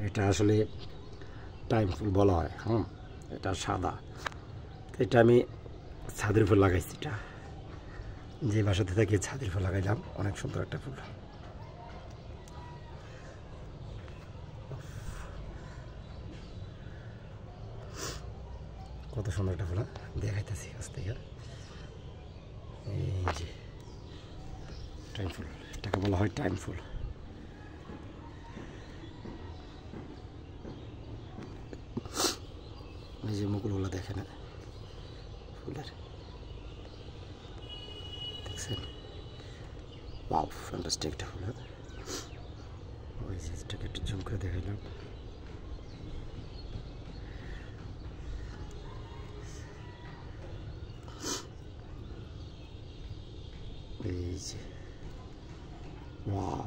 এটা আসলে টাইম ফুল বলা হয়। এটা সাদা। এটা আমি ছাদের ফুল লাগাইছি। এটা যে বাসাতে থাকি ছাদের ফুল লাগাইলাম, অনেক সুন্দর একটা ফুল। কত সুন্দর একটা ফুল দেখাইতেছি কাছ থেকে। এই যে টাইম ফুল, এটাকে বলা হয় টাইম ফুল। এই যে মুকুলগুলো দেখে না ফুলের, দেখছেন? ওয়াও, ফ্যান্টাস্টিক একটা ফুল। ওই যে এটাকে একটু জুম করে দেখাইলাম। এই যে ওয়াও।